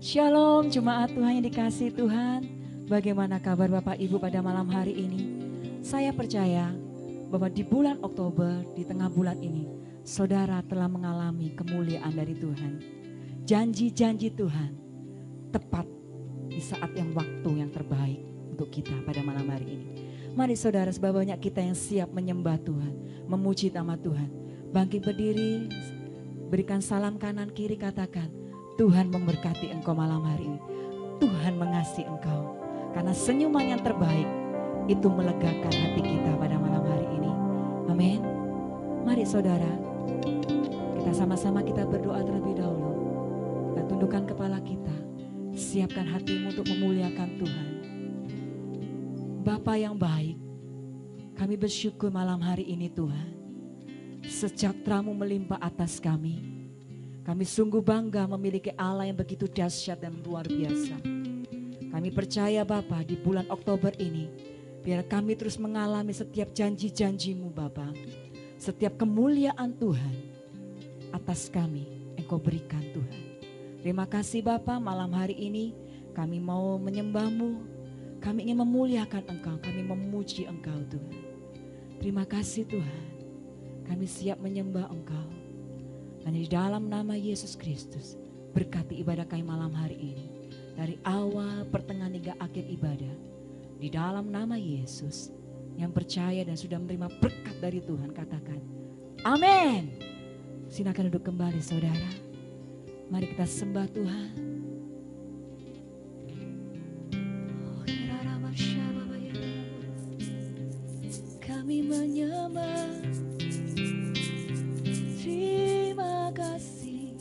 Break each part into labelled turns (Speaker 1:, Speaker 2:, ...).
Speaker 1: Shalom jemaat Tuhan yang dikasihi Tuhan. Bagaimana kabar Bapak Ibu pada malam hari ini? Saya percaya bahwa di bulan Oktober, di tengah bulan ini, saudara telah mengalami kemuliaan dari Tuhan. Janji-janji Tuhan tepat di saat yang waktu yang terbaik untuk kita pada malam hari ini. Mari saudara, sebab banyak kita yang siap menyembah Tuhan, memuji nama Tuhan. Bangkit berdiri, berikan salam kanan kiri, katakan, Tuhan memberkati engkau malam hari ini. Tuhan mengasihi engkau. Karena senyuman yang terbaik itu melegakan hati kita pada malam hari ini. Amin. Mari saudara, kita sama-sama kita berdoa terlebih dahulu. Kita tundukkan kepala kita. Siapkan hatimu untuk memuliakan Tuhan. Bapa yang baik, kami bersyukur malam hari ini Tuhan. Sejahtera-Mu melimpah atas kami. Kami sungguh bangga memiliki Allah yang begitu dahsyat dan luar biasa. Kami percaya Bapa, di bulan Oktober ini, biar kami terus mengalami setiap janji-janji-Mu Bapa. Setiap kemuliaan Tuhan atas kami Engkau berikan Tuhan. Terima kasih Bapa, malam hari ini kami mau menyembah-Mu. Kami ingin memuliakan Engkau, kami memuji Engkau Tuhan. Terima kasih Tuhan, kami siap menyembah Engkau. Hanya di dalam nama Yesus Kristus, berkati ibadah kami malam hari ini. Dari awal, pertengahan hingga akhir ibadah. Di dalam nama Yesus, yang percaya dan sudah menerima berkat dari Tuhan, katakan, amin. Silakan duduk kembali saudara. Mari kita sembah Tuhan. Kami menyembah. Terima kasih,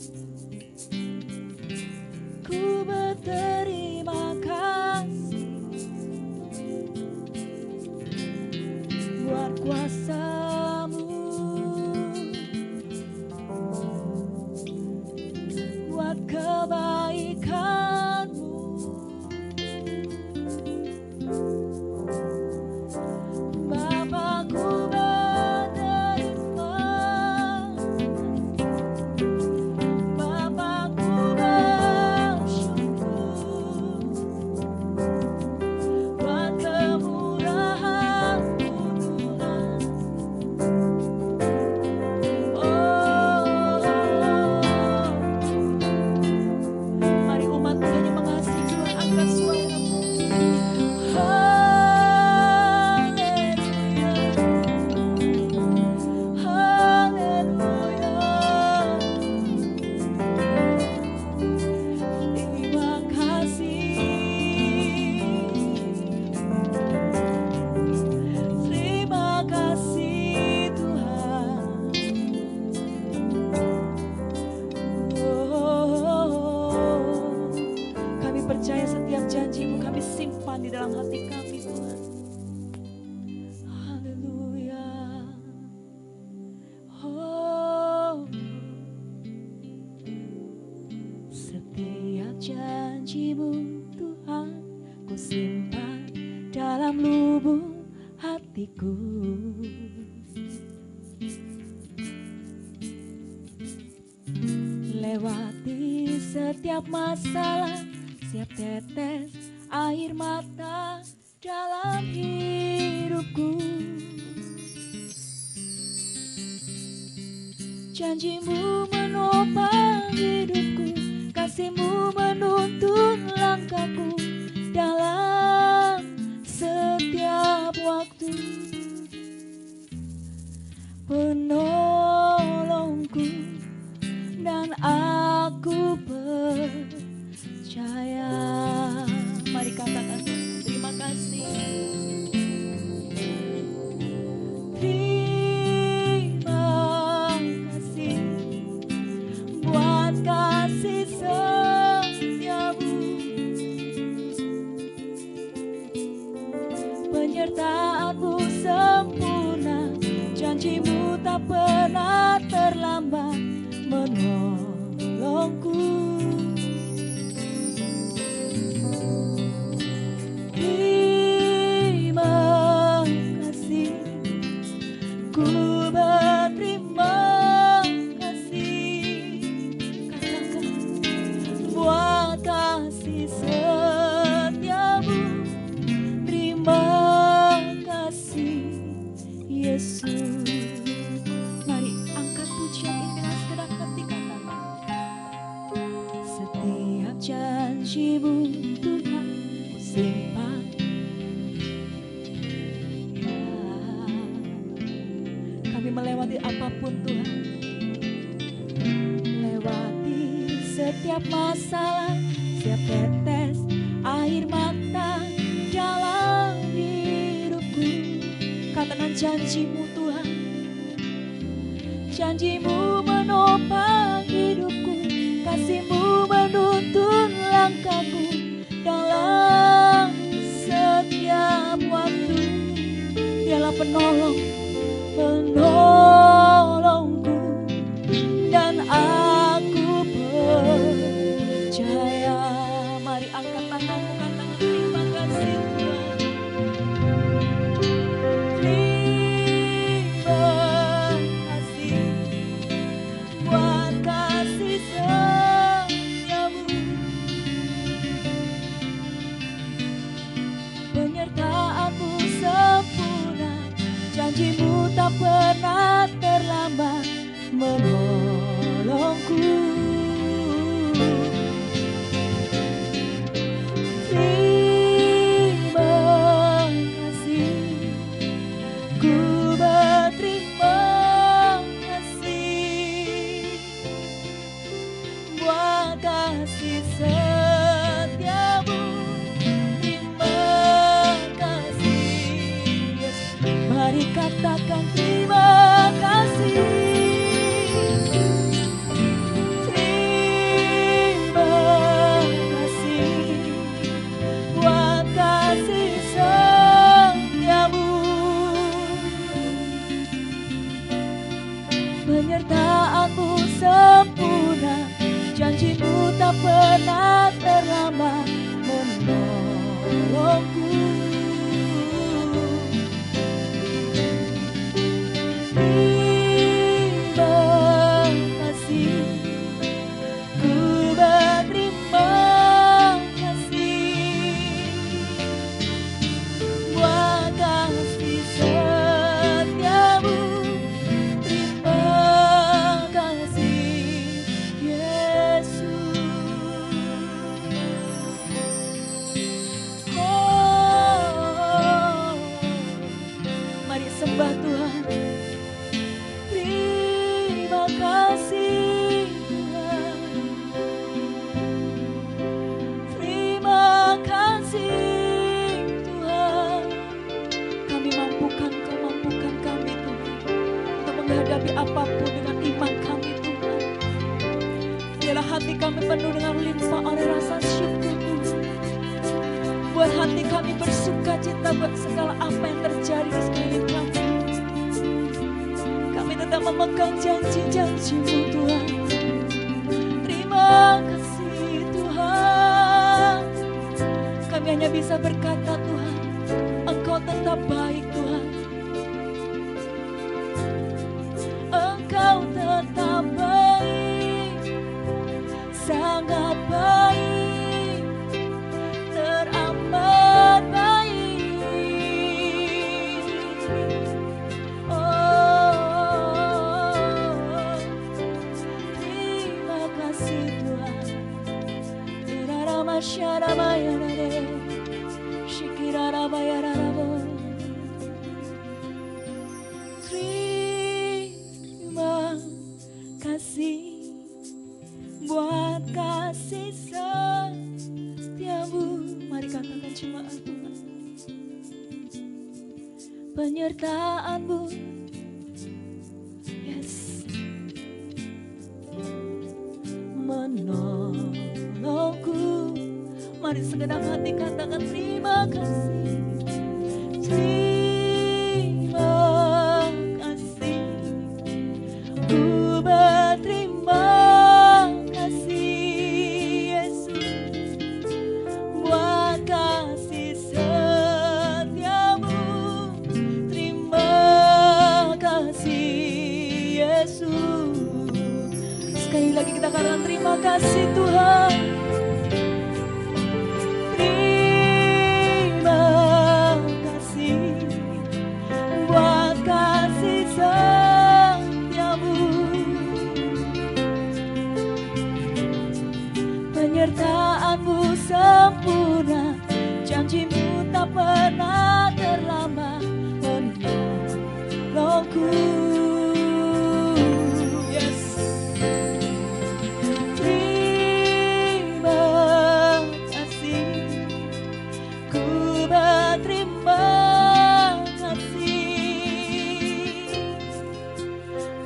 Speaker 1: ku berterima kasih buat kuasa-Mu, buat kebaikan-Mu. Bapa, ku lewati setiap masalah, setiap tetes air mata dalam hidupku. Janji-Mu menopang hidupku, kasih-Mu menuntun langkahku dalam setiap waktu. Penolongku dan aku percaya. Mari katakan terima kasih. Terima kasih buat kasih setiamu, penyertaan-Mu sempurna, janji-Mu tak pernah terlambat menolongku. Terima kasih, ku berterima kasih, katakan buat kasih Mari angkat pujian ini dengan segenap hati katakan. Setiap janji-Mu Tuhan ku simpan. Kami melewati apapun Tuhan, melewati setiap masalah, setiap tetes air mata dalam hidupku. Katakan janji-Mu Tuhan, janji-Mu menopang hidupku, kasih-Mu menuntun langkahku dalam setiap waktu. Dialah penolong, penolongku, dan aku percaya. Mari angkat tanganmu, katakan terima kasih Tuhan. Terima kasih buat kasih setiamu, penyertaanmu sempurna, janji-Mu tak pernah terlambat menolongku. Terima kasih, ku berterima kasih buat kasih setiamu. Terima kasih Yesus. Mari katakan terima kasih. Terima kasih buat kasih setiamu, penyertaan-Mu sempurna, janji-Mu tak pernah terlambat menolongku. Terima kasih, ku berterima kasih buat kasih setiamu. Terima kasih Yesus. Oh, mari sembah Tuhan. Terima kasih Tuhan. Terima kasih Tuhan. Kami mampukan, Kau mampukan kami Tuhan untuk menghadapi apapun dengan iman kami Tuhan. Biarlah hati kami penuh dengan limpah oleh rasa syukur Tuhan. Buat hati kami bersuka cita buat segala apa yang terjadi di sekeliling kami. Kami tetap memegang janji-janji-Mu Tuhan. Terima kasih Tuhan. Kami hanya bisa berkata Tuhan, Engkau tetap baik Tuhan. Engkau tetap baik, sangat baik, teramat baik. Oh, terima kasih Tuhan. Iraramasyaramayarare, shikiraramayararabo. Terima kasih buat kasih setiamu. Mari katakan jemaat Tuhan. Penyertaan-Mu, yes, menolongku. Mari segenap hati katakan terima kasih. Terima kasih, ku berterima kasih Yesus buat kasih setiamu. Terima kasih Yesus. Sekali lagi kita katakan terima kasih Tuhan. Terima kasih buat kasih setiamu, penyertaanmu sempurna, janjimu tak pernah terlambat menolongku. Yes. Terima kasih, ku berterima kasih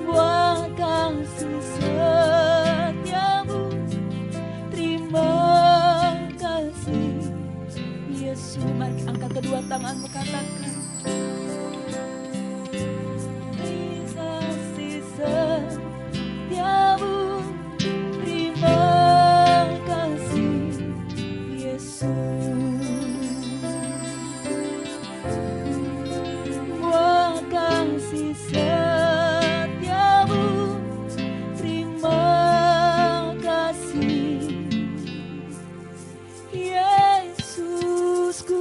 Speaker 1: buat kasih setiamu. Terima kasih Yesus. Mari angkat kedua tanganmu, katakan kasih setiamu. Terima kasih Yesus, buat kasih setiamu. Terima kasih Yesusku.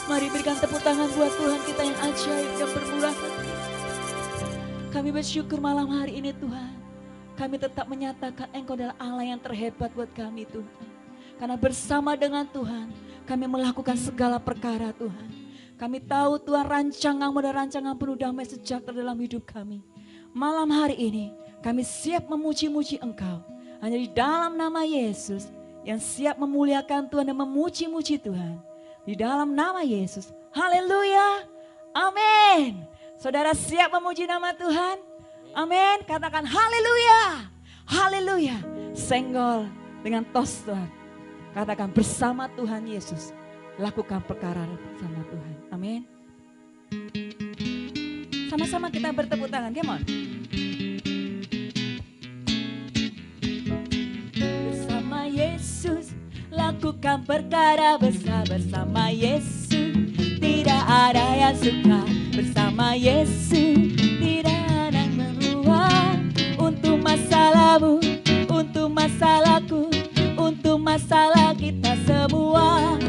Speaker 1: Mari berikan tepuk tangan buat Tuhan kita yang ajaib, yang bermurah hati. Kami bersyukur malam hari ini Tuhan, kami tetap menyatakan Engkau adalah Allah yang terhebat buat kami Tuhan. Karena bersama dengan Tuhan kami melakukan segala perkara Tuhan. Kami tahu Tuhan rancangan-Mu adalah rancangan penuh damai sejahtera dalam hidup kami. Malam hari ini kami siap memuji-muji Engkau. Hanya di dalam nama Yesus yang siap memuliakan Tuhan dan memuji-muji Tuhan. Di dalam nama Yesus. Haleluya. Amin. Saudara siap memuji nama Tuhan? Amin. Katakan haleluya. Haleluya. Senggol dengan tos Tuhan. Katakan bersama Tuhan Yesus. Lakukan perkara bersama Tuhan. Amin. Sama-sama kita bertepuk tangan. Come on. Bersama Yesus lakukan perkara besar. Bersama Yesus tidak ada yang suka. Bersama Yesus tidak ada yang meluap. Untuk masalahmu, untuk masalahku, untuk masalah kita semua.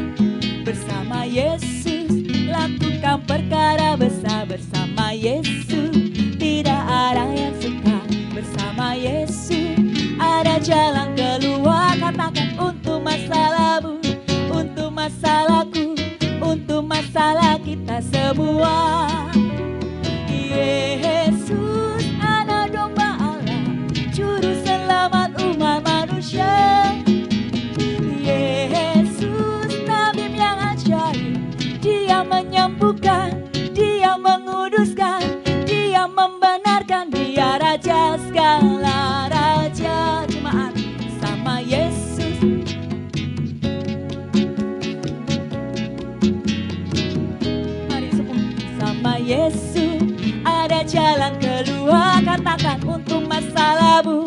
Speaker 1: Bersama Yesus lakukan perkara besar. Bersama Yesus tidak ada yang suka. Bersama Yesus ada jalan keluar. Katakan untuk masalahmu, untuk masalahku, untuk masalah kita semua. Yesus anak domba Allah, juru selamat umat manusia. Yesus nabi yang ajaib, Dia menyembuhkan, Dia menguduskan, Dia membenarkan, Dia raja segala raja. Jemaat sama Yesus. Mari semua sama Yesus ada jalan keluar. Katakan untuk masalahmu,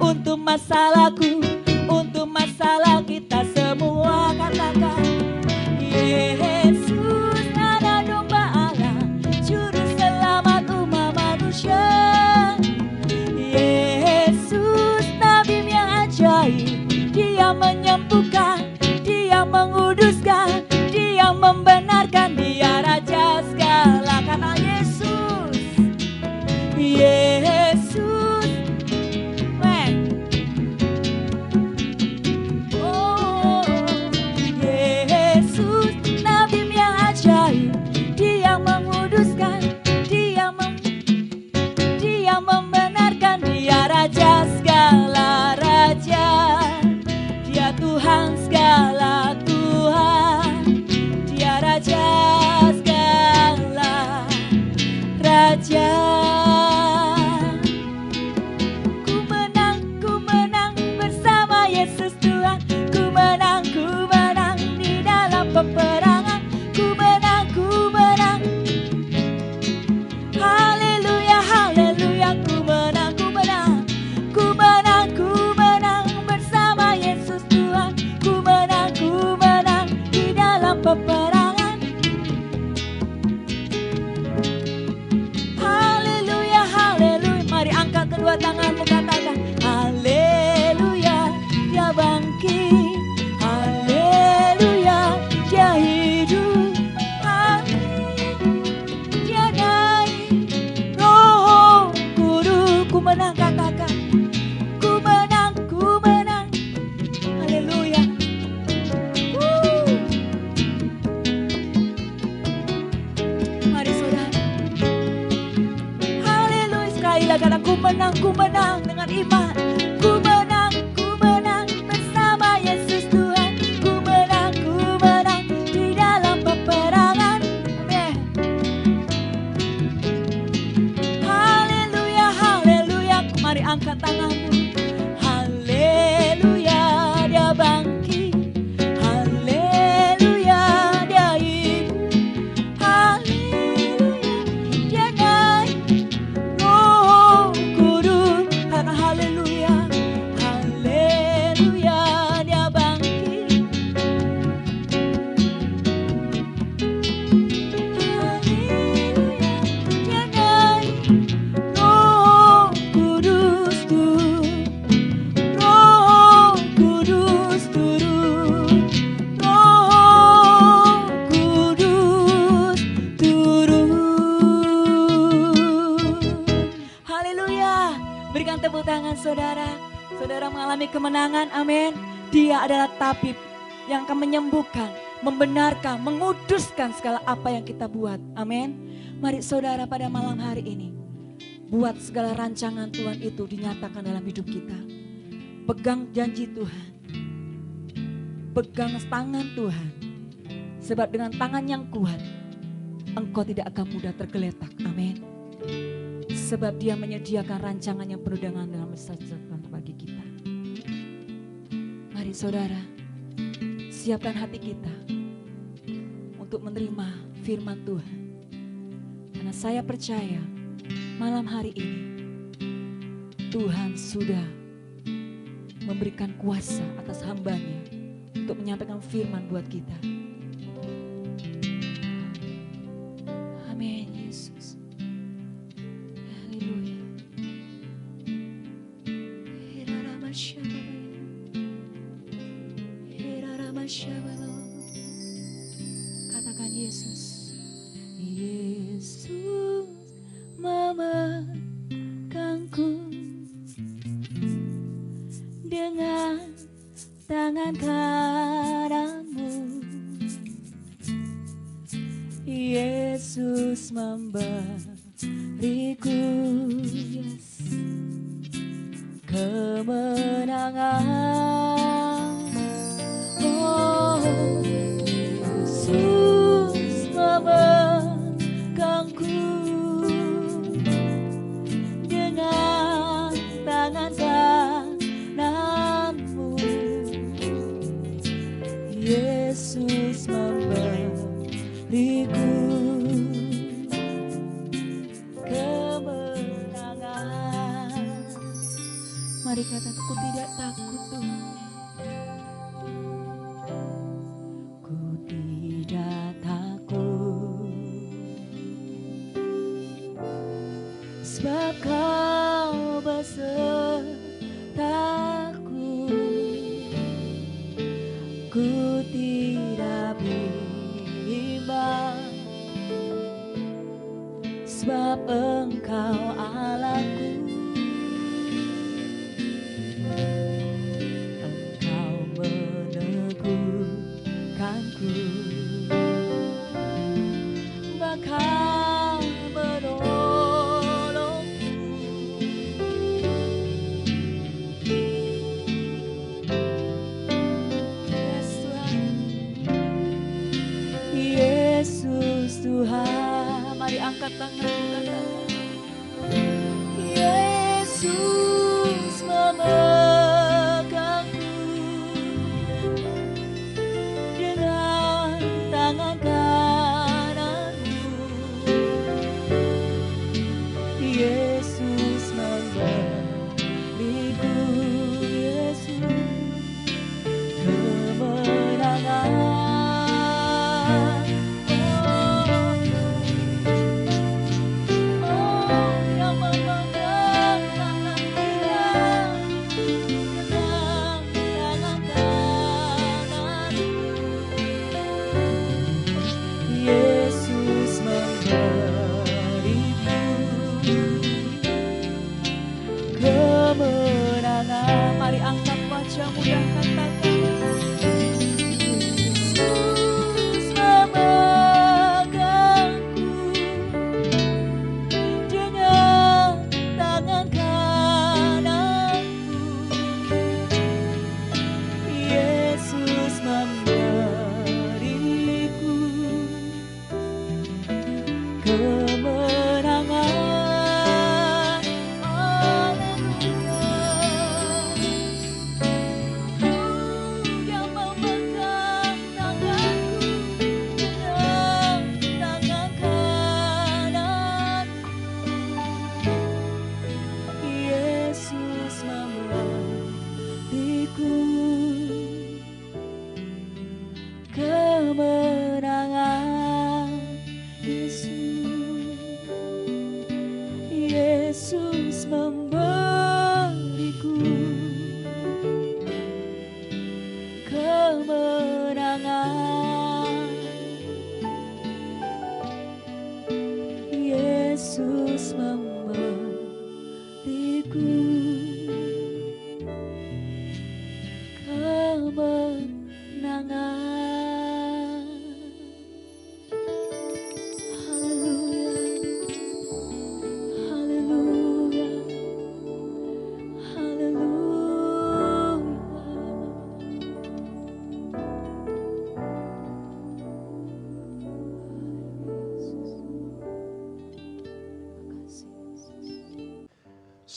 Speaker 1: untuk masalahku, untuk masalah kita semua. Katakan Yesus anak domba Allah, juru selamat umat manusia. Yesus nabi yang ajaib, Dia menyembuhkan, Dia menguduskan, Dia membenarkan, Dia raja segala. Kata Yesus, Yesus, oh, Yesus nabi yang ajaib, Dia menguduskan, Dia membenarkan, Dia raja segala raja. Dia Tuhan segala Tuhan, Dia raja segala raja. Ku menang bersama Yesus Tuhan. Ku menang di dalam peperangan. Ku menang. Haleluya, haleluya. Ku menang bersama Yesus Tuhan. Ku menang di dalam peperangan. Haleluya, haleluya. Mari angkat kedua tanganmu, katakan haleluya. Dia bangkit, haleluya. Dia hidup, haleluya. Mari saudara. Haleluya. Sekali lagi ku menang dengan iman. Ku menang bersama Yesus Tuhan. Ku menang di dalam peperangan. Amin. Haleluya, haleluya. Mari angkat tanganmu. Haleluya, dia bangkit. Haleluya, dia hidup. Haleluya, dia naik. Roh Kudus, karena haleluya, haleluya, dia bangkit. Haleluya, dia naik. Roh Kudus turun. Roh Kudus turun. Roh Kudus turun. Haleluya. Berikan tepuk tangan saudara. Saudara mengalami kemenangan, amin. Dia adalah tabib yang akan menyembuhkan, membenarkan, menguduskan segala apa yang kita buat, amin. Mari saudara pada malam hari ini, buat segala rancangan Tuhan itu dinyatakan dalam hidup kita. Pegang janji Tuhan. Pegang tangan Tuhan. Sebab dengan tangan yang kuat, engkau tidak akan mudah tergeletak. Amin. Sebab dia menyediakan rancangan yang penuh dengan dalam kesejahteraan bagi kita. Mari saudara, siapkan hati kita untuk menerima firman Tuhan. Karena saya percaya malam hari ini Tuhan sudah memberikan kuasa atas hambanya untuk menyampaikan firman buat kita. Amin Yesus. Haleluya. Katakan Yesus. Yesus memegangku dengan tangan kananmu. Yesus memberiku kemenangan. Oh, Yesus memegangku dengan tangan kananmu. Yesus memberiku kemenangan. Mari katakan, aku tidak takut Tuhan. Ku tidak takut, sebab Kau besertaku. Ku tidak bimbang, sebab Engkau Allahku. Engkau meneguhkanku, bahkan menolongku. Yes, Tuhan. Yesus Tuhan. Mari angkat tangan kita. Yesus memegangku dengan tangan kananmu. Yesus memberiku, Yesus kemenangan. Yesus memberiku kemenangan. Yesus memberiku kemenangan.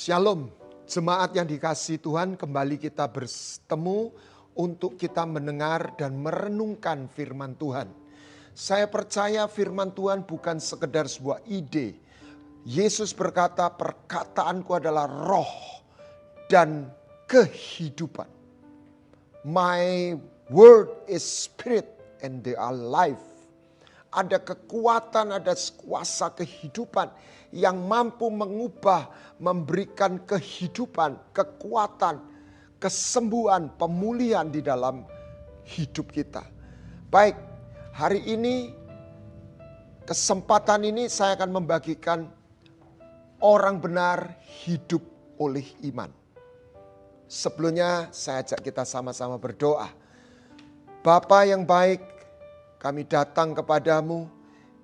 Speaker 2: Shalom, jemaat yang dikasihi Tuhan, kembali kita bertemu untuk kita mendengar dan merenungkan firman Tuhan. Saya percaya firman Tuhan bukan sekedar sebuah ide. Yesus berkata, perkataanku adalah roh dan kehidupan. My word is spirit and they are life. Ada kekuatan, ada kuasa kehidupan yang mampu mengubah, memberikan kehidupan, kekuatan, kesembuhan, pemulihan di dalam hidup kita. Baik, hari ini, kesempatan ini saya akan membagikan orang benar hidup oleh iman. Sebelumnya saya ajak kita sama-sama berdoa. Bapa yang baik, kami datang kepadamu,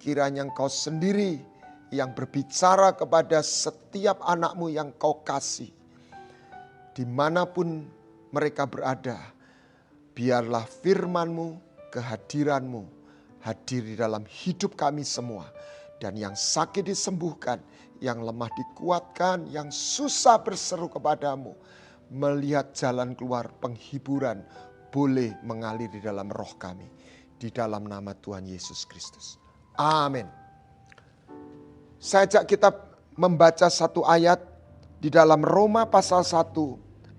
Speaker 2: kiranya Engkau sendiri yang berbicara kepada setiap anakmu yang Kau kasih. Dimanapun mereka berada, biarlah firman-Mu, kehadiran-Mu hadir di dalam hidup kami semua. Dan yang sakit disembuhkan, yang lemah dikuatkan, yang susah berseru kepadamu. Melihat jalan keluar penghiburan boleh mengalir di dalam roh kami. Di dalam nama Tuhan Yesus Kristus. Amin. Saya ajak kita membaca satu ayat di dalam Roma pasal 1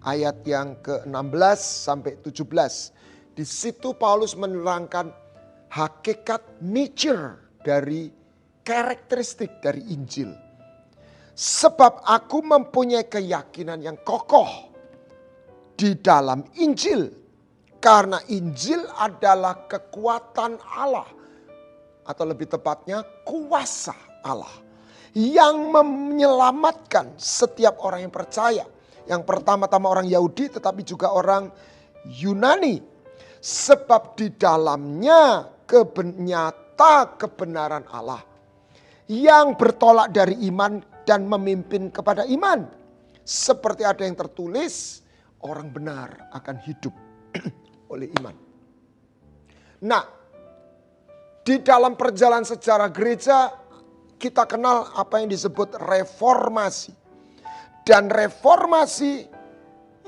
Speaker 2: ayat yang ke-16 sampai 17. Di situ Paulus menerangkan hakikat nature dari karakteristik dari Injil. Sebab aku mempunyai keyakinan yang kokoh di dalam Injil. Karena Injil adalah kekuatan Allah. Atau lebih tepatnya kuasa Allah. Yang menyelamatkan setiap orang yang percaya. Yang pertama-tama orang Yahudi tetapi juga orang Yunani. Sebab di dalamnya nyata kebenaran Allah. Yang bertolak dari iman dan memimpin kepada iman. Seperti ada yang tertulis, orang benar akan hidup oleh iman. Nah, di dalam perjalanan sejarah gereja kita kenal apa yang disebut reformasi. Dan reformasi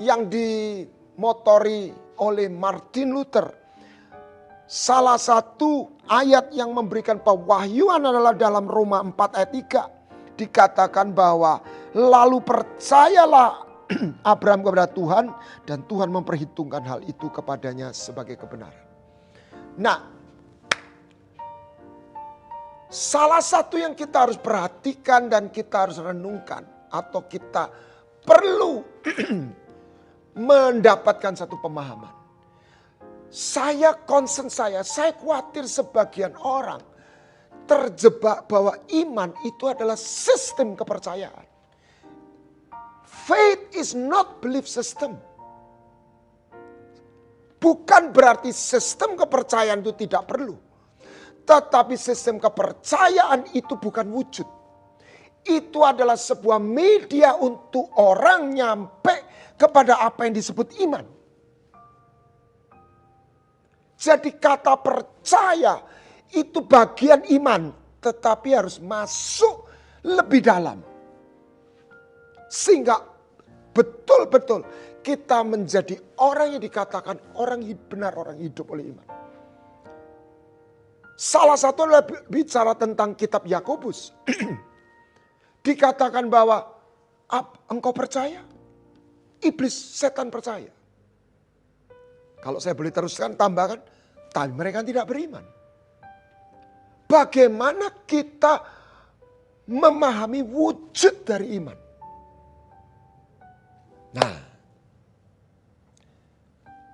Speaker 2: yang dimotori oleh Martin Luther. Salah satu ayat yang memberikan pewahyuan adalah dalam Roma 4 ayat 3. Dikatakan bahwa lalu percayalah Abraham kepada Tuhan dan Tuhan memperhitungkan hal itu kepadanya sebagai kebenaran. Nah, salah satu yang kita harus perhatikan dan kita harus renungkan atau kita perlu mendapatkan satu pemahaman. Saya khawatir sebagian orang terjebak bahwa iman itu adalah sistem kepercayaan. Faith is not belief system. Bukan berarti sistem kepercayaan itu tidak perlu. Tetapi sistem kepercayaan itu bukan wujud. Itu adalah sebuah media untuk orang nyampe kepada apa yang disebut iman. Jadi kata percaya itu bagian iman. Tetapi harus masuk lebih dalam. Sehingga betul-betul kita menjadi orang yang dikatakan orang benar, orang hidup oleh iman. Salah satu adalah bicara tentang kitab Yakobus. Dikatakan bahwa engkau percaya, iblis setan percaya. Kalau saya boleh teruskan tambahkan, tapi mereka tidak beriman. Bagaimana kita memahami wujud dari iman. Nah,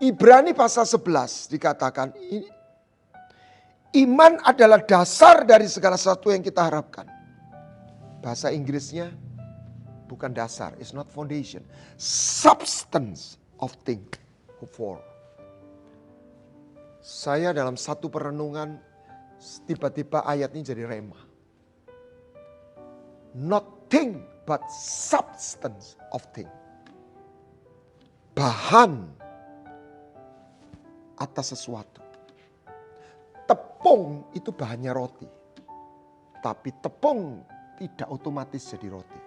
Speaker 2: Ibrani pasal 11 dikatakan ini, iman adalah dasar dari segala sesuatu yang kita harapkan. Bahasa Inggrisnya bukan dasar, it's not foundation. Substance of things hoped for. Saya dalam satu perenungan, tiba-tiba ayat ini jadi rema. Nothing but substance of things. Bahan atas sesuatu. Tepung itu bahannya roti. Tapi tepung tidak otomatis jadi roti.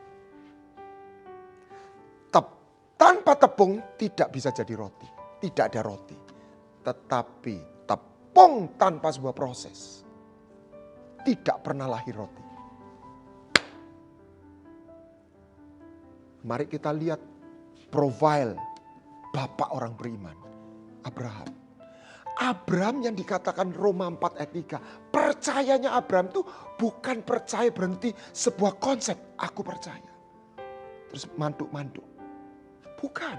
Speaker 2: Tanpa tepung tidak bisa jadi roti. Tidak ada roti. Tetapi tepung tanpa sebuah proses tidak pernah lahir roti. Mari kita lihat profil bapak orang beriman, Abraham. Abraham yang dikatakan Roma 4 ayat 3. Percayanya Abraham itu bukan percaya berhenti sebuah konsep. Aku percaya. Terus manduk-manduk. Bukan.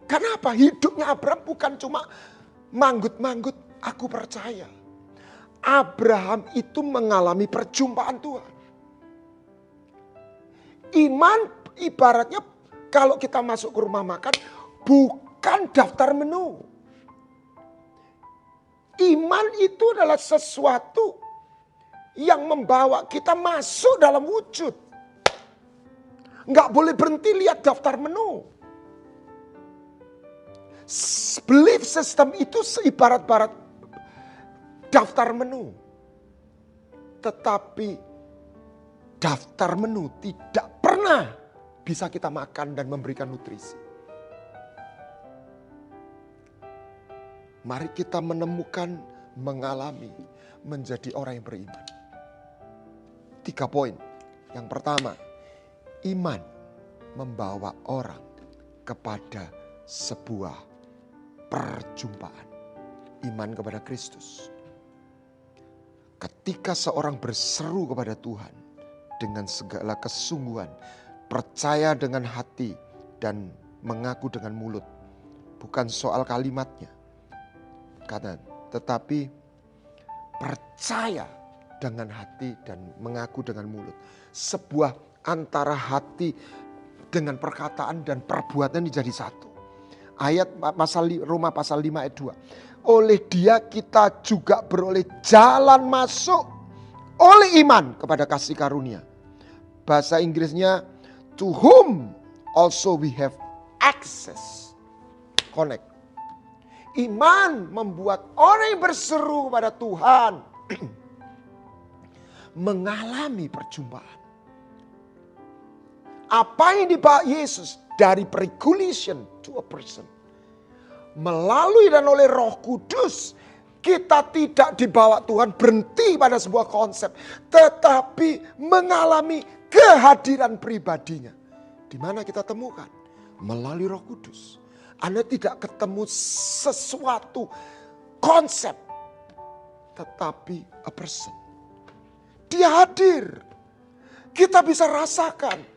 Speaker 2: Kenapa? Hidupnya Abraham bukan cuma manggut-manggut. Aku percaya. Abraham itu mengalami perjumpaan Tuhan. Iman ibaratnya kalau kita masuk ke rumah makan bukan daftar menu. Iman itu adalah sesuatu yang membawa kita masuk dalam wujud. Nggak boleh berhenti lihat daftar menu. Belief system itu seibarat-barat daftar menu. Tetapi daftar menu tidak pernah bisa kita makan dan memberikan nutrisi. Mari kita menemukan, mengalami, menjadi orang yang beriman. 3 poin. Yang pertama, iman membawa orang kepada sebuah perjumpaan. Iman kepada Kristus. Ketika seorang berseru kepada Tuhan dengan segala kesungguhan, percaya dengan hati dan mengaku dengan mulut. Bukan soal kalimatnya. Tetapi percaya dengan hati dan mengaku dengan mulut. Sebuah antara hati dengan perkataan dan perbuatan menjadi satu. Ayat Roma pasal 5 ayat 2. Oleh dia kita juga beroleh jalan masuk oleh iman kepada kasih karunia. Bahasa Inggrisnya, to whom also we have access. Connect. Iman membuat orang yang berseru kepada Tuhan mengalami perjumpaan. Apa yang dibawa Yesus dari regulation to a person. Melalui dan oleh Roh Kudus, kita tidak dibawa Tuhan berhenti pada sebuah konsep. Tetapi mengalami kehadiran pribadinya. Di mana kita temukan? Melalui Roh Kudus. Anda tidak ketemu sesuatu konsep. Tetapi a person. Dia hadir. Kita bisa rasakan.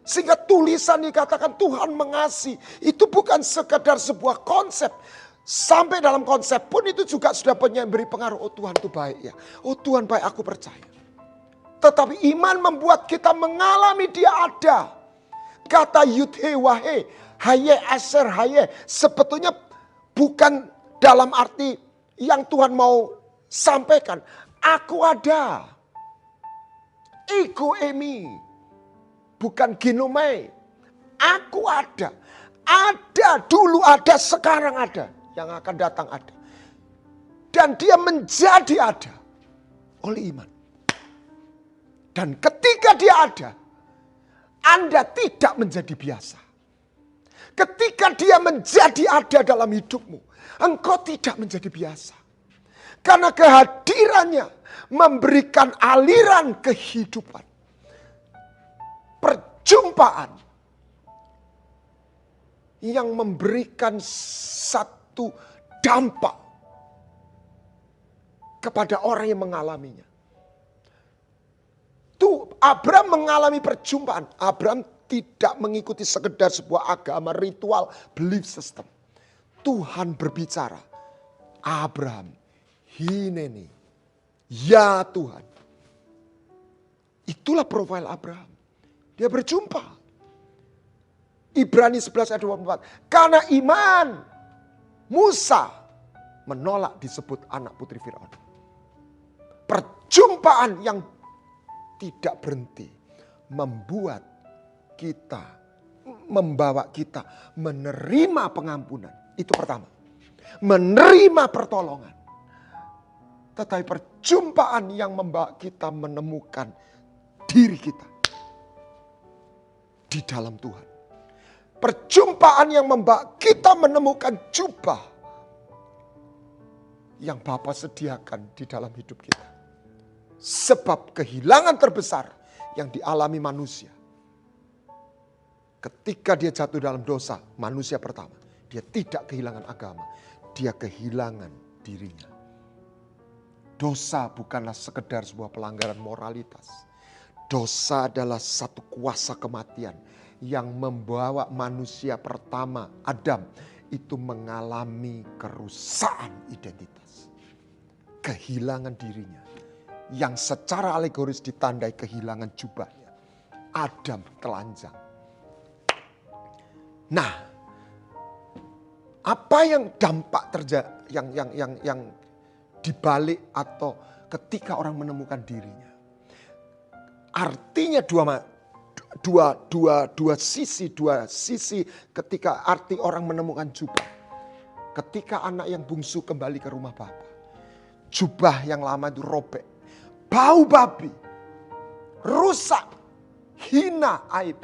Speaker 2: Sehingga tulisan dikatakan Tuhan mengasihi. Itu bukan sekedar sebuah konsep. Sampai dalam konsep pun itu juga sudah memberi pengaruh. Oh Tuhan itu baik ya. Oh Tuhan baik, aku percaya. Tetapi iman membuat kita mengalami dia ada. Kata yudhe wahe, haye eser haye. Sebetulnya bukan dalam arti yang Tuhan mau sampaikan. Aku ada. Ego emi. Bukan ginomai. Aku ada. Ada, dulu ada, sekarang ada. Yang akan datang ada. Dan dia menjadi ada. Oleh iman. Dan ketika dia ada. Anda tidak menjadi biasa. Ketika dia menjadi ada dalam hidupmu. Engkau tidak menjadi biasa. Karena kehadirannya memberikan aliran kehidupan. Perjumpaan yang memberikan satu dampak kepada orang yang mengalaminya. Tuh Abraham mengalami perjumpaan. Abraham tidak mengikuti sekedar sebuah agama ritual belief system. Tuhan berbicara. Abraham, hineni, ya Tuhan. Itulah profil Abraham. Dia berjumpa. Ibrani 11 ayat 24. Karena iman Musa menolak disebut anak putri Firaun. Perjumpaan yang tidak berhenti membawa kita menerima pengampunan. Itu pertama. Menerima pertolongan. Tetapi perjumpaan yang membawa kita menemukan diri kita di dalam Tuhan. Perjumpaan yang membawa kita menemukan jubah yang Bapa sediakan di dalam hidup kita. Sebab kehilangan terbesar yang dialami manusia. Ketika dia jatuh dalam dosa, manusia pertama. Dia tidak kehilangan agama. Dia kehilangan dirinya. Dosa bukanlah sekedar sebuah pelanggaran moralitas. Dosa adalah satu kuasa kematian yang membawa manusia pertama, Adam, itu mengalami kerusakan identitas. Kehilangan dirinya. Yang secara alegoris ditandai kehilangan jubahnya. Adam telanjang. Nah, apa yang dampak terjadi yang dibalik atau ketika orang menemukan dirinya? Artinya dua sisi ketika arti orang menemukan jubah. Ketika anak yang bungsu kembali ke rumah Bapa, jubah yang lama itu robek, bau babi, rusak, hina, aib.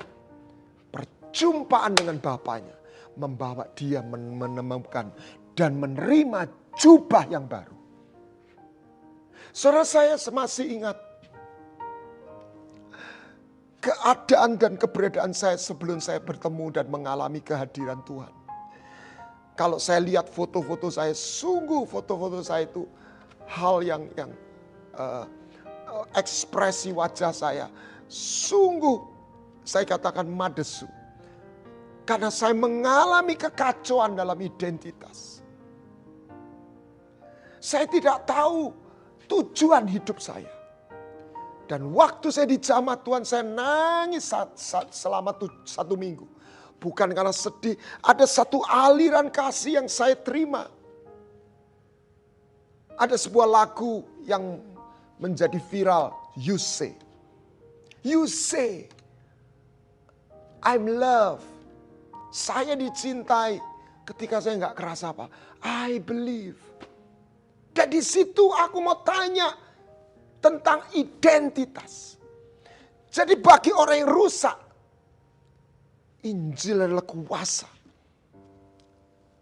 Speaker 2: Perjumpaan dengan Bapanya membawa dia menemukan dan menerima jubah yang baru. Saudara, saya masih ingat keadaan dan keberadaan saya sebelum saya bertemu dan mengalami kehadiran Tuhan. Kalau saya lihat foto-foto saya, sungguh foto-foto saya itu hal yang ekspresi wajah saya sungguh saya katakan madesu. Karena saya mengalami kekacauan dalam identitas. Saya tidak tahu tujuan hidup saya. Dan waktu saya dijamah Tuhan, saya nangis selama 1 minggu. Bukan karena sedih, ada satu aliran kasih yang saya terima. Ada sebuah lagu yang menjadi viral, You Say. You say, I'm loved. Saya dicintai ketika saya nggak kerasa apa. I believe. Dan di situ aku mau tanya tentang identitas. Jadi bagi orang yang rusak, Injil adalah kuasa.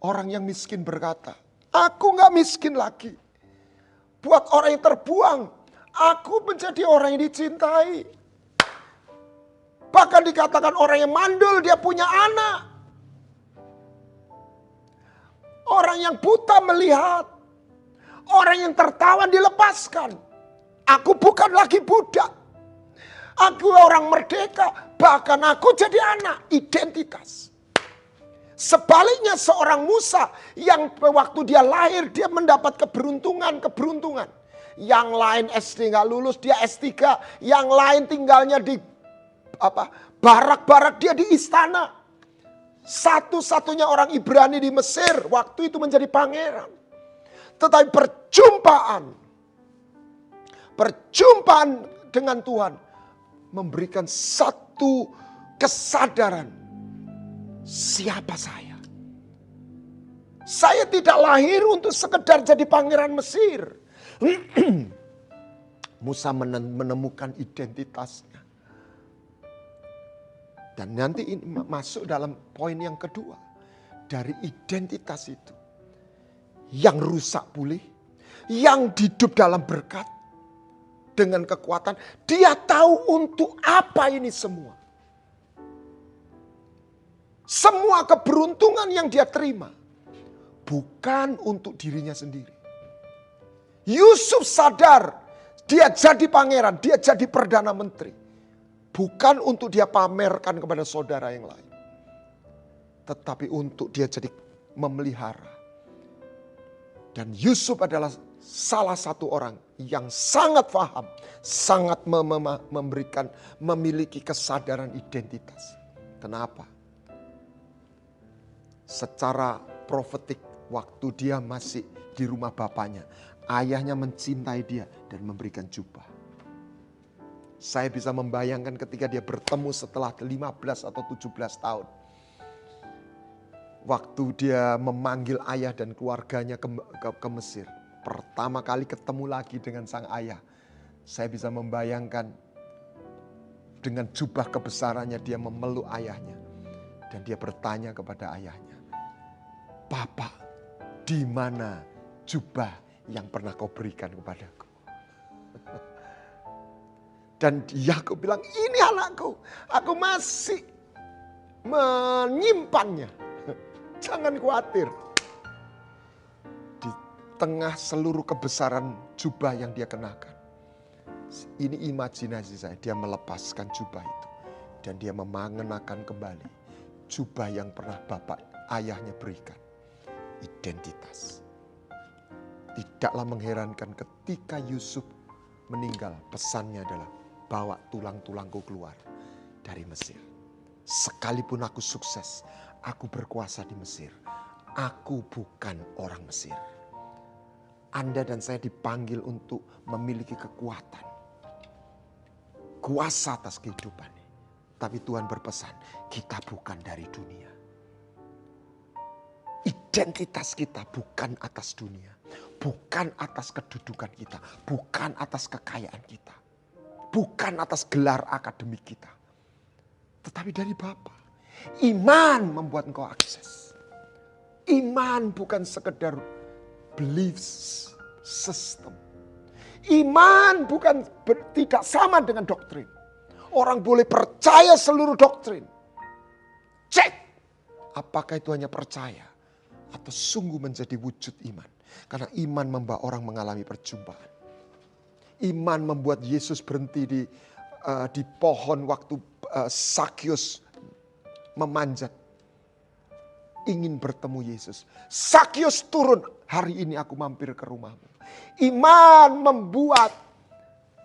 Speaker 2: Orang yang miskin berkata, aku nggak miskin lagi. Buat orang yang terbuang, aku menjadi orang yang dicintai. Bahkan dikatakan orang yang mandul dia punya anak. Orang yang buta melihat. Orang yang tertawan dilepaskan. Aku bukan lagi budak. Aku orang merdeka. Bahkan aku jadi anak. Identitas. Sebaliknya seorang Musa yang waktu dia lahir dia mendapat keberuntungan. Yang lain SD nggak lulus, dia S3. Yang lain tinggalnya di barak-barak, dia di istana. Satu-satunya orang Ibrani di Mesir waktu itu menjadi pangeran. Tetapi perjumpaan dengan Tuhan memberikan satu kesadaran. Siapa saya? Saya tidak lahir untuk sekedar jadi pangeran Mesir. Musa menemukan identitasnya. Dan nanti ini masuk dalam poin yang kedua. Dari identitas itu. Yang rusak pulih. Yang hidup dalam berkat. Dengan kekuatan. Dia tahu untuk apa ini semua. Semua keberuntungan yang dia terima. Bukan untuk dirinya sendiri. Yusuf sadar. Dia jadi pangeran. Dia jadi perdana menteri. Bukan untuk dia pamerkan kepada saudara yang lain. Tetapi untuk dia jadi memelihara. Dan Yusuf adalah salah satu orang yang sangat paham, sangat memiliki kesadaran identitas. Kenapa? Secara profetik waktu dia masih di rumah bapaknya, ayahnya mencintai dia dan memberikan jubah. Saya bisa membayangkan ketika dia bertemu setelah 15 atau 17 tahun. Waktu dia memanggil ayah dan keluarganya ke Mesir. Pertama kali ketemu lagi dengan sang ayah. Saya bisa membayangkan dengan jubah kebesarannya dia memeluk ayahnya. Dan dia bertanya kepada ayahnya, "Papa, di mana jubah yang pernah kau berikan kepadaku?" Dan Yakub bilang, "Ini anakku, aku masih menyimpannya. Jangan khawatir." Di tengah seluruh kebesaran jubah yang dia kenakan. Ini imajinasi saya, dia melepaskan jubah itu. Dan dia mengenakan kembali jubah yang pernah bapak ayahnya berikan. Identitas. Tidaklah mengherankan ketika Yusuf meninggal, pesannya adalah, "Bawa tulang-tulangku keluar dari Mesir. Sekalipun aku sukses, aku berkuasa di Mesir. Aku bukan orang Mesir." Anda dan saya dipanggil untuk memiliki kekuatan. Kuasa atas kehidupan. Tapi Tuhan berpesan, kita bukan dari dunia. Identitas kita bukan atas dunia. Bukan atas kedudukan kita. Bukan atas kekayaan kita. Bukan atas gelar akademik kita. Tetapi dari Bapa. Iman membuat engkau akses. Iman bukan sekedar belief system. Iman bukan tidak sama dengan doktrin. Orang boleh percaya seluruh doktrin. Cek. Apakah itu hanya percaya atau sungguh menjadi wujud iman. Karena iman membawa orang mengalami perjumpaan. Iman membuat Yesus berhenti di pohon waktu Sakyus memanjat. Ingin bertemu Yesus. Sakyus turun, "Hari ini aku mampir ke rumahmu." Iman membuat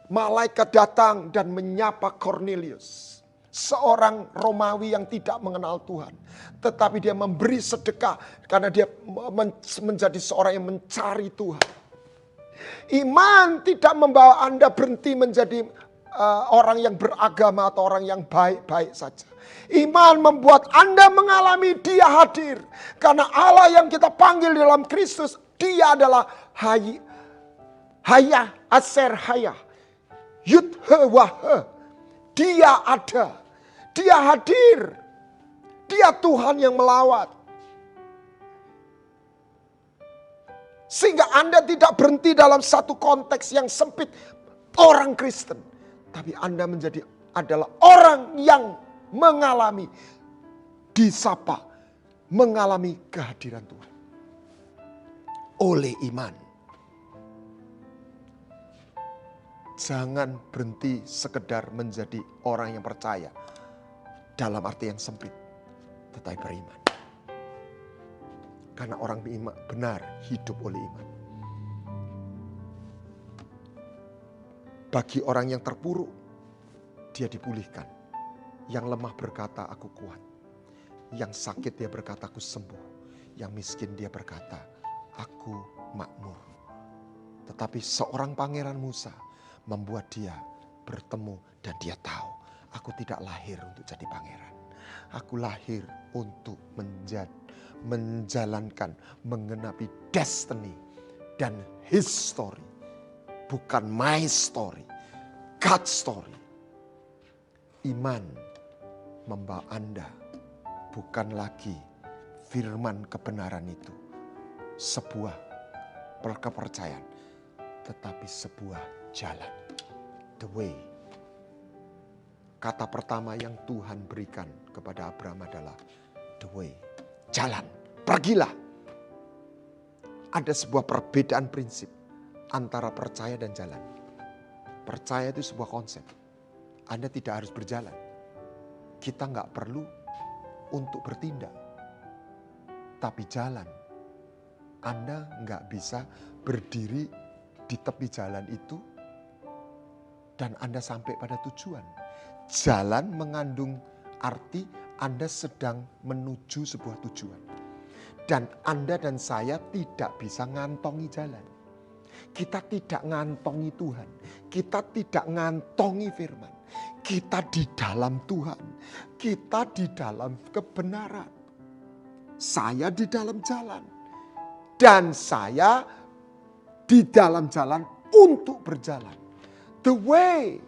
Speaker 2: malaikat datang dan menyapa Cornelius. Seorang Romawi yang tidak mengenal Tuhan. Tetapi dia memberi sedekah karena dia menjadi seorang yang mencari Tuhan. Iman tidak membawa Anda berhenti menjadi orang yang beragama atau orang yang baik-baik saja. Iman membuat Anda mengalami Dia hadir. Karena Allah yang kita panggil dalam Kristus, Dia adalah Hayah, Aser Hayah. Yud He Wah He. Dia ada. Dia hadir. Dia Tuhan yang melawat. Sehingga Anda tidak berhenti dalam satu konteks yang sempit. Orang Kristen. Tapi Anda adalah orang yang mengalami disapa. Mengalami kehadiran Tuhan. Oleh iman. Jangan berhenti sekedar menjadi orang yang percaya. Dalam arti yang sempit. Tetapi beriman. Karena orang benar hidup oleh iman. Bagi orang yang terpuruk, dia dipulihkan. Yang lemah berkata, "Aku kuat." Yang sakit dia berkata, "Aku sembuh." Yang miskin dia berkata, "Aku makmur." Tetapi seorang pangeran Musa membuat dia bertemu dan dia tahu, "Aku tidak lahir untuk jadi pangeran. Aku lahir untuk menjalankan, menggenapi destiny dan his story. Bukan my story, God's story." Iman membawa Anda bukan lagi firman kebenaran itu sebuah kepercayaan, tetapi sebuah jalan. The way. Kata pertama yang Tuhan berikan kepada Abraham adalah the way. Jalan. Pergilah. Ada sebuah perbedaan prinsip antara percaya dan jalan. Percaya itu sebuah konsep. Anda tidak harus berjalan. Kita nggak perlu untuk bertindak. Tapi jalan. Anda nggak bisa berdiri di tepi jalan itu dan Anda sampai pada tujuan. Jalan mengandung arti Anda sedang menuju sebuah tujuan. Dan Anda dan saya tidak bisa ngantongi jalan. Kita tidak ngantongi Tuhan. Kita tidak ngantongi firman. Kita di dalam Tuhan. Kita di dalam kebenaran. Saya di dalam jalan. Dan saya di dalam jalan untuk berjalan. The way.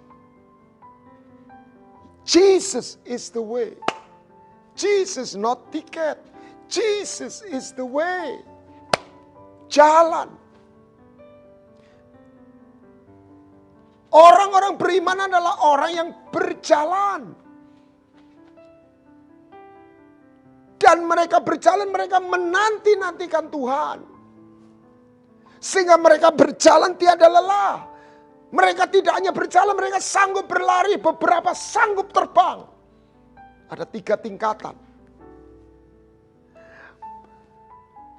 Speaker 2: Jesus is the way. Jesus not ticket. Jesus is the way. Jalan. Orang-orang beriman adalah orang yang berjalan. Dan mereka berjalan, mereka menanti-nantikan Tuhan. Sehingga mereka berjalan tiada lelah. Mereka tidak hanya berjalan, mereka sanggup berlari, beberapa sanggup terbang. Ada 3 tingkatan.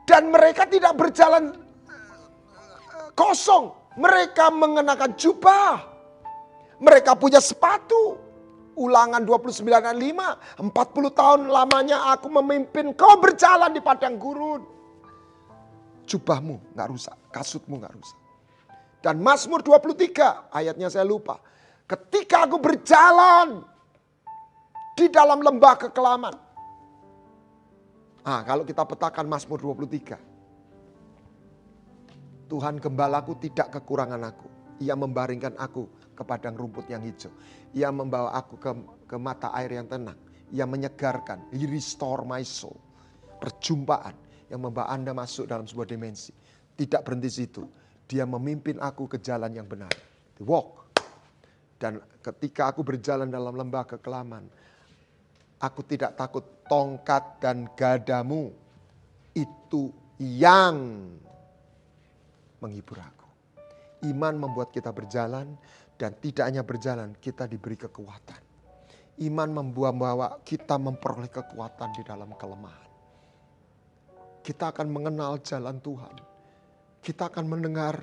Speaker 2: Dan mereka tidak berjalan kosong. Mereka mengenakan jubah. Mereka punya sepatu. Ulangan 29 ayat 5. 40 tahun lamanya aku memimpin kau berjalan di padang gurun. Jubahmu gak rusak, kasutmu gak rusak. Dan Mazmur 23 ayatnya saya lupa. Ketika aku berjalan di dalam lembah kekelaman. Kalau kita petakan Mazmur 23. Tuhan gembalaku tidak kekurangan aku. Ia membaringkan aku ke padang rumput yang hijau. Ia membawa aku ke mata air yang tenang. Ia menyegarkan. He restore my soul. Perjumpaan yang membawa Anda masuk dalam sebuah dimensi. Tidak berhenti situ. Dia memimpin aku ke jalan yang benar. The walk. Dan ketika aku berjalan dalam lembah kekelaman. Aku tidak takut tongkat dan gadamu. Itu yang menghibur aku. Iman membuat kita berjalan. Dan tidak hanya berjalan, kita diberi kekuatan. Iman membawa kita memperoleh kekuatan di dalam kelemahan. Kita akan mengenal jalan Tuhan. Kita akan mendengar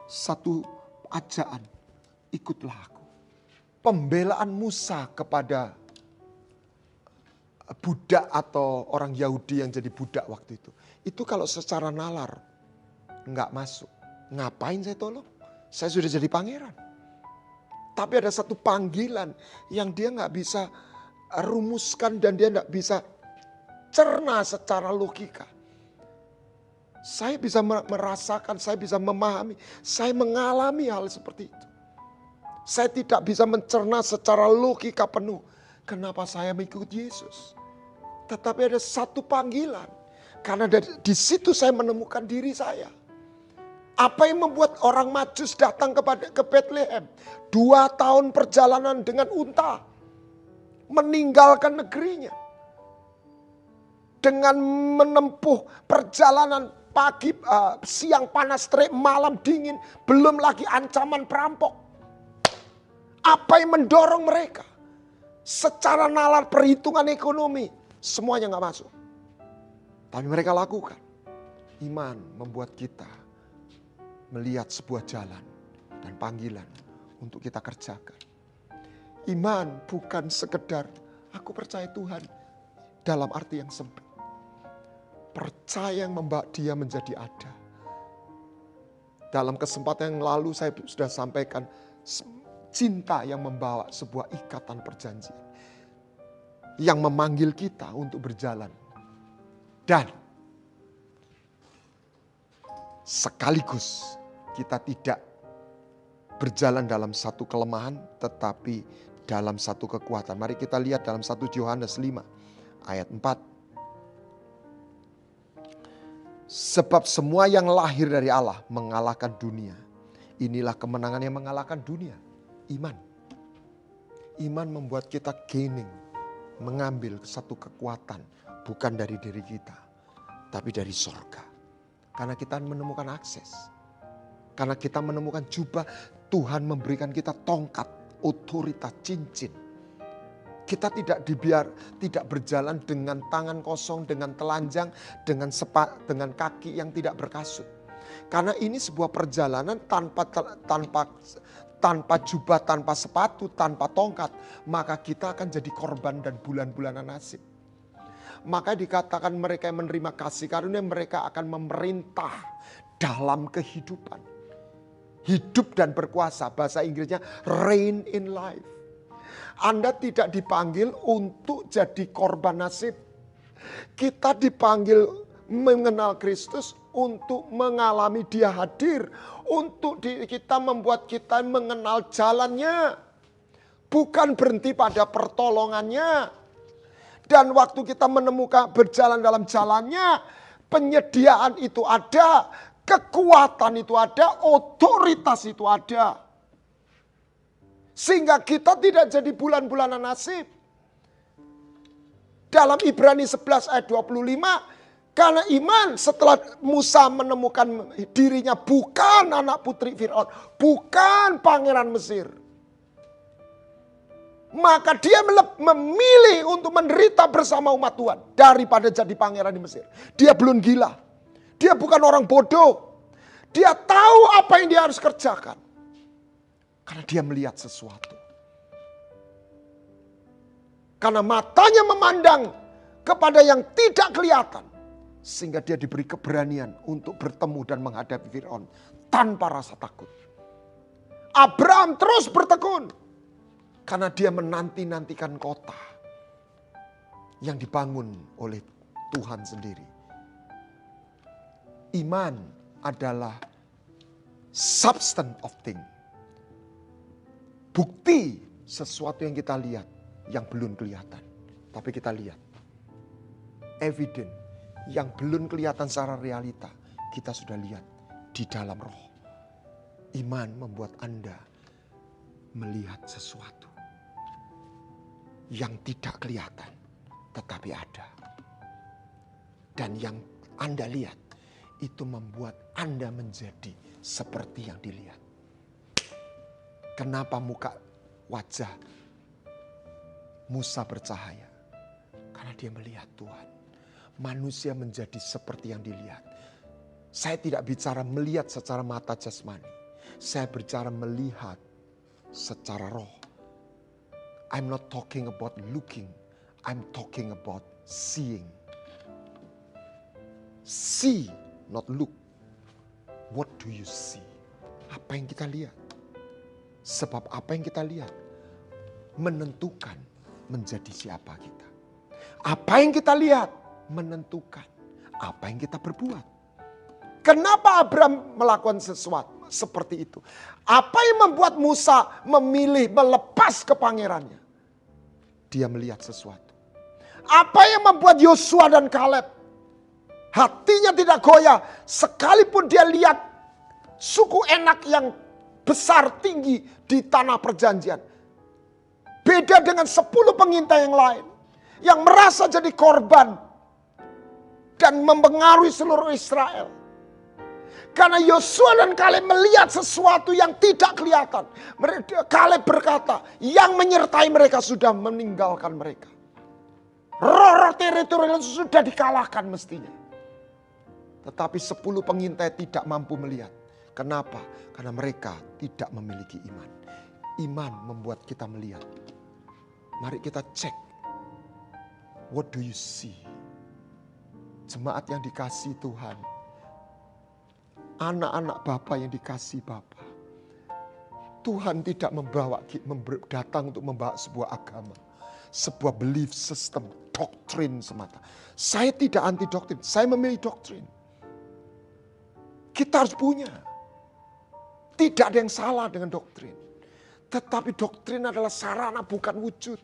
Speaker 2: satu ajaan. Ikutlah aku. Pembelaan Musa kepada budak atau orang Yahudi yang jadi budak waktu itu. Itu kalau secara nalar nggak masuk. Ngapain saya tolong? Saya sudah jadi pangeran. Tapi ada satu panggilan yang dia nggak bisa rumuskan dan dia nggak bisa cerna secara logika. Saya bisa merasakan, saya bisa memahami, saya mengalami hal seperti itu. Saya tidak bisa mencerna secara logika penuh. Kenapa saya mengikuti Yesus? Tetapi ada satu panggilan. Karena di situ saya menemukan diri saya. Apa yang membuat orang Majus datang ke Bethlehem? 2 tahun perjalanan dengan unta. Meninggalkan negerinya. Dengan menempuh perjalanan pagi, siang panas terik, malam dingin. Belum lagi ancaman perampok. Apa yang mendorong mereka? Secara nalar perhitungan ekonomi. Semuanya gak masuk. Tapi mereka lakukan. Iman membuat kita melihat sebuah jalan dan panggilan untuk kita kerjakan. Iman bukan sekedar aku percaya Tuhan dalam arti yang sempit. Percaya yang membawa dia menjadi ada. Dalam kesempatan yang lalu saya sudah sampaikan cinta yang membawa sebuah ikatan perjanjian. Yang memanggil kita untuk berjalan. Dan sekaligus kita tidak berjalan dalam satu kelemahan tetapi dalam satu kekuatan. Mari kita lihat dalam 1 Yohanes 5 ayat 4. Sebab semua yang lahir dari Allah mengalahkan dunia. Inilah kemenangan yang mengalahkan dunia. Iman. Iman membuat kita gaining. Mengambil satu kekuatan. Bukan dari diri kita. Tapi dari sorga. Karena kita menemukan akses. Karena kita menemukan jubah, Tuhan memberikan kita tongkat otoritas cincin. Kita tidak berjalan dengan tangan kosong, dengan telanjang, dengan kaki yang tidak berkasut. Karena ini sebuah perjalanan tanpa jubah, tanpa sepatu, tanpa tongkat. Maka kita akan jadi korban dan bulan-bulanan nasib. Maka dikatakan mereka yang menerima kasih karunia, mereka akan memerintah dalam kehidupan. Hidup dan berkuasa, bahasa Inggrisnya reign in life. Anda tidak dipanggil untuk jadi korban nasib. Kita dipanggil mengenal Kristus untuk mengalami Dia hadir. Untuk kita membuat kita mengenal jalannya. Bukan berhenti pada pertolongannya. Dan waktu kita menemukan berjalan dalam jalannya, penyediaan itu ada, kekuatan itu ada, otoritas itu ada. Sehingga kita tidak jadi bulan-bulanan nasib. Dalam Ibrani 11 ayat 25, karena iman setelah Musa menemukan dirinya bukan anak putri Firaun, bukan pangeran Mesir. Maka dia memilih untuk menderita bersama umat Tuhan daripada jadi pangeran di Mesir. Dia belum gila. Dia bukan orang bodoh. Dia tahu apa yang dia harus kerjakan. Karena dia melihat sesuatu. Karena matanya memandang kepada yang tidak kelihatan. Sehingga dia diberi keberanian untuk bertemu dan menghadapi Firaun tanpa rasa takut. Abraham terus bertekun. Karena dia menanti-nantikan kota yang dibangun oleh Tuhan sendiri. Iman adalah substance of thing. Bukti sesuatu yang kita lihat yang belum kelihatan. Tapi kita lihat. Evident yang belum kelihatan secara realita. Kita sudah lihat di dalam roh. Iman membuat Anda melihat sesuatu yang tidak kelihatan tetapi ada. Dan yang Anda lihat itu membuat Anda menjadi seperti yang dilihat. Kenapa muka wajah Musa bercahaya? Karena dia melihat Tuhan. Manusia menjadi seperti yang dilihat. Saya tidak bicara melihat secara mata jasmani. Saya bicara melihat secara roh. I'm not talking about looking. I'm talking about seeing. See, not look. What do you see? Apa yang kita lihat? Sebab apa yang kita lihat menentukan menjadi siapa kita. Apa yang kita lihat menentukan apa yang kita berbuat. Kenapa Abraham melakukan sesuatu seperti itu? Apa yang membuat Musa memilih melepas ke pangerannya? Dia melihat sesuatu. Apa yang membuat Yosua dan Kaleb hatinya tidak goyah sekalipun dia lihat suku Enak yang besar tinggi di tanah perjanjian. Beda dengan 10 pengintai yang lain. Yang merasa jadi korban. Dan mempengaruhi seluruh Israel. Karena Yosua dan Kaleb melihat sesuatu yang tidak kelihatan. Kaleb berkata, yang menyertai mereka sudah meninggalkan mereka. Roh-roh teritorial sudah dikalahkan mestinya. Tetapi 10 pengintai tidak mampu melihat. Kenapa? Karena mereka tidak memiliki iman. Iman membuat kita melihat. Mari kita cek. What do you see? Jemaat yang dikasihi Tuhan. Anak-anak Bapa yang dikasihi Bapa. Tuhan tidak datang untuk membawa sebuah agama. Sebuah belief system, doktrin semata. Saya tidak anti doktrin, saya memilih doktrin. Kita harus punya. Tidak ada yang salah dengan doktrin. Tetapi doktrin adalah sarana bukan wujud.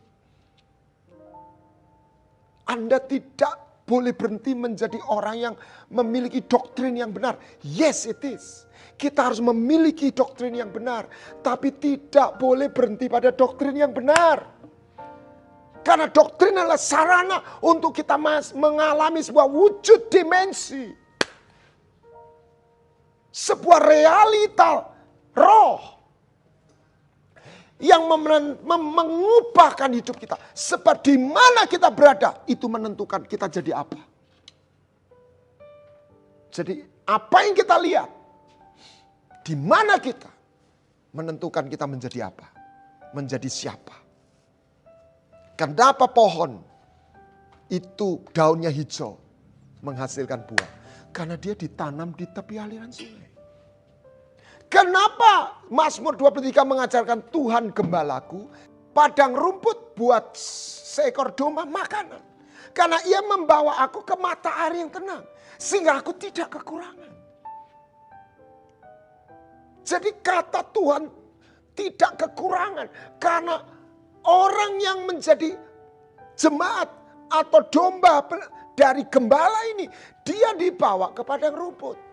Speaker 2: Anda tidak boleh berhenti menjadi orang yang memiliki doktrin yang benar. Yes, it is. Kita harus memiliki doktrin yang benar. Tapi tidak boleh berhenti pada doktrin yang benar. Karena doktrin adalah sarana untuk kita mengalami sebuah wujud dimensi. Sebuah realita roh. yang mengubahkan hidup kita. Sebab di mana kita berada, itu menentukan kita jadi apa. Jadi apa yang kita lihat, di mana kita, menentukan kita menjadi apa, menjadi siapa. Kenapa pohon itu daunnya hijau, menghasilkan buah? Karena dia ditanam di tepi aliran sungai. Kenapa Mazmur 23 mengajarkan Tuhan gembalaku, padang rumput buat seekor domba makanan. Karena ia membawa aku ke mata air yang tenang, sehingga aku tidak kekurangan. Jadi kata Tuhan tidak kekurangan. Karena orang yang menjadi jemaat atau domba dari gembala ini, dia dibawa ke padang rumput.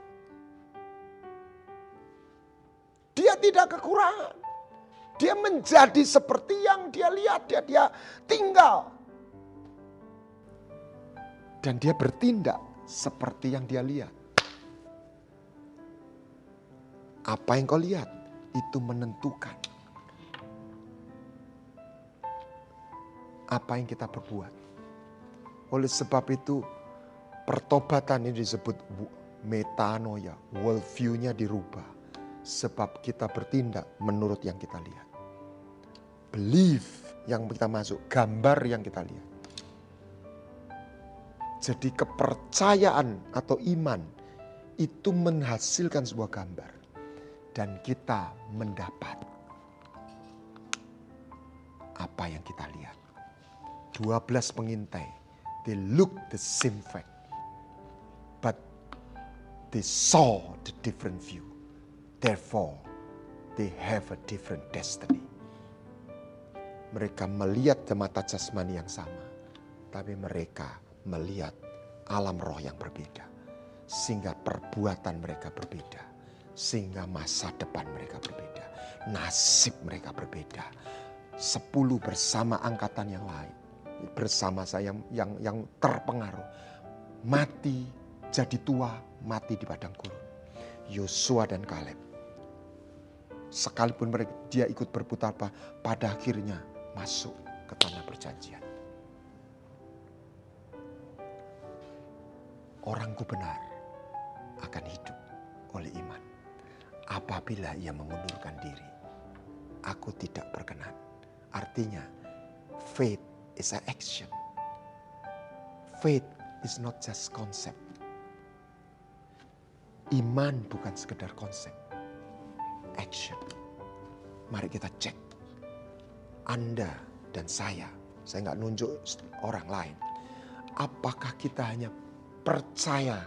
Speaker 2: Dia tidak kekurangan. Dia menjadi seperti yang dia lihat, dia tinggal. Dan dia bertindak seperti yang dia lihat. Apa yang kau lihat, itu menentukan apa yang kita berbuat. Oleh sebab itu, pertobatan ini disebut metanoia, worldview-nya dirubah. Sebab kita bertindak menurut yang kita lihat. Belief yang kita masuk, gambar yang kita lihat. Jadi kepercayaan atau iman itu menghasilkan sebuah gambar. Dan kita mendapat apa yang kita lihat. 12 pengintai, they look the same fact. But they saw the different view. Therefore, they have a different destiny. Mereka melihat di mata jasmani yang sama. Tapi mereka melihat alam roh yang berbeda. Sehingga perbuatan mereka berbeda. Sehingga masa depan mereka berbeda. Nasib mereka berbeda. 10 bersama angkatan yang lain. Bersama saya yang terpengaruh. Mati jadi tua, mati di padang gurun. Yosua dan Kaleb. Sekalipun dia ikut berputar, pada akhirnya masuk ke tanah perjanjian. Orangku benar akan hidup oleh iman. Apabila ia mengundurkan diri, aku tidak berkenan. Artinya, faith is an action. Faith is not just concept. Iman bukan sekedar konsep. Action. Mari kita cek. Anda dan saya nggak nunjuk orang lain. Apakah kita hanya percaya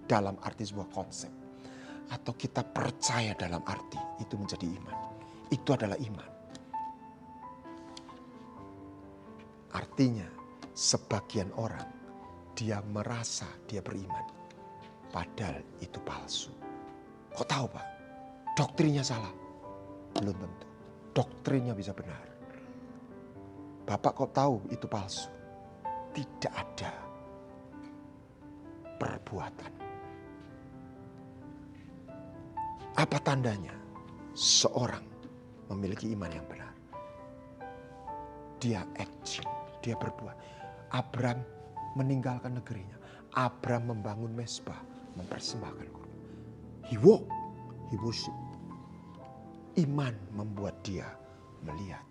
Speaker 2: dalam arti sebuah konsep? Atau kita percaya dalam arti itu menjadi iman. Itu adalah iman. Artinya sebagian orang dia merasa dia beriman. Padahal itu palsu. Kok tahu Pak? Doktrinnya salah. Belum tentu. Doktrinnya bisa benar. Bapak kok tahu itu palsu? Tidak ada perbuatan. Apa tandanya seorang memiliki iman yang benar? Dia action, dia berbuat. Abraham meninggalkan negerinya. Abraham membangun mezbah, mempersembahkan kurban. He walk, he worship. Iman membuat dia melihat.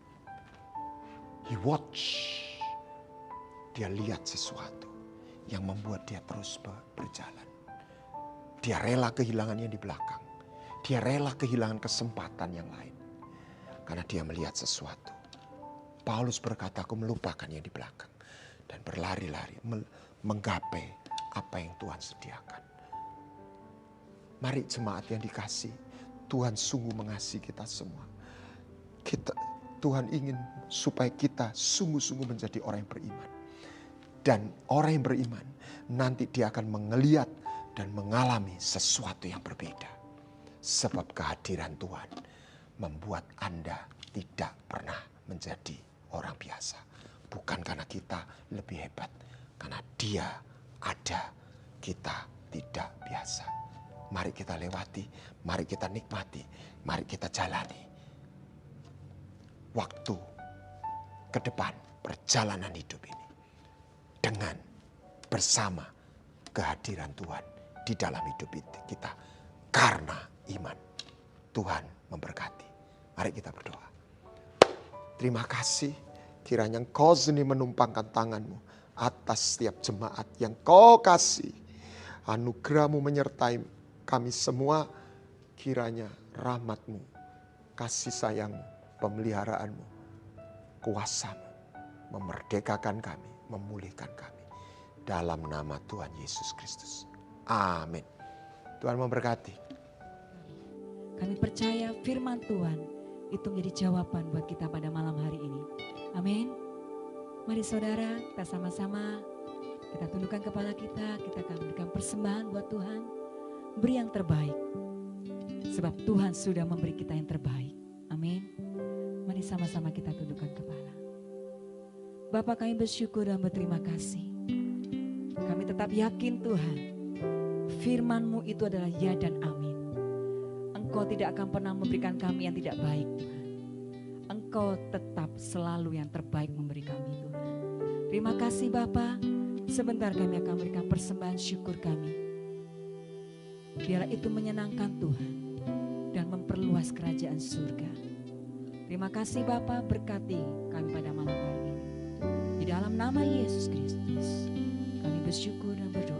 Speaker 2: He watch. Dia lihat sesuatu yang membuat dia terus berjalan. Dia rela kehilangannya di belakang. Dia rela kehilangan kesempatan yang lain. Karena dia melihat sesuatu. Paulus berkata, aku melupakan yang di belakang. Dan berlari-lari menggapai apa yang Tuhan sediakan. Mari jemaat yang dikasih. Tuhan sungguh mengasihi kita semua. Tuhan ingin supaya kita sungguh-sungguh menjadi orang yang beriman. Dan orang yang beriman nanti dia akan melihat dan mengalami sesuatu yang berbeda. Sebab kehadiran Tuhan membuat Anda tidak pernah menjadi orang biasa. Bukan karena kita lebih hebat. Karena dia ada, kita tidak biasa. Mari kita lewati, mari kita nikmati, mari kita jalani. waktu ke depan perjalanan hidup ini dengan bersama kehadiran Tuhan di dalam hidup kita karena iman. Tuhan memberkati. Mari kita berdoa. Terima kasih kiranya Engkau sendiri menumpangkan tangan-Mu atas setiap jemaat yang Kau kasih. Anugerah-Mu menyertai kami semua. Kiranya rahmat-Mu, kasih sayang-Mu, pemeliharaan-Mu, kuasa-Mu memerdekakan kami, memulihkan kami. Dalam nama Tuhan Yesus Kristus. Amin. Tuhan memberkati.
Speaker 1: Kami percaya firman Tuhan itu menjadi jawaban buat kita pada malam hari ini. Amin. Mari saudara, kita sama-sama kita tundukkan kepala kita akan memberikan persembahan buat Tuhan. Beri yang terbaik. Sebab Tuhan sudah memberi kita yang terbaik. Amin. Mari sama-sama kita tundukkan kepala. Bapa, kami bersyukur dan berterima kasih. Kami tetap yakin Tuhan, firman-Mu itu adalah ya dan amin. Engkau tidak akan pernah memberikan kami yang tidak baik, Tuhan. Engkau tetap selalu yang terbaik memberi kami, Tuhan. Terima kasih Bapa. Sebentar kami akan memberikan persembahan syukur kami. Biarlah itu menyenangkan Tuhan dan memperluas kerajaan surga. Terima kasih Bapa, berkati kami pada malam hari ini. Di dalam nama Yesus Kristus kami bersyukur dan berdoa.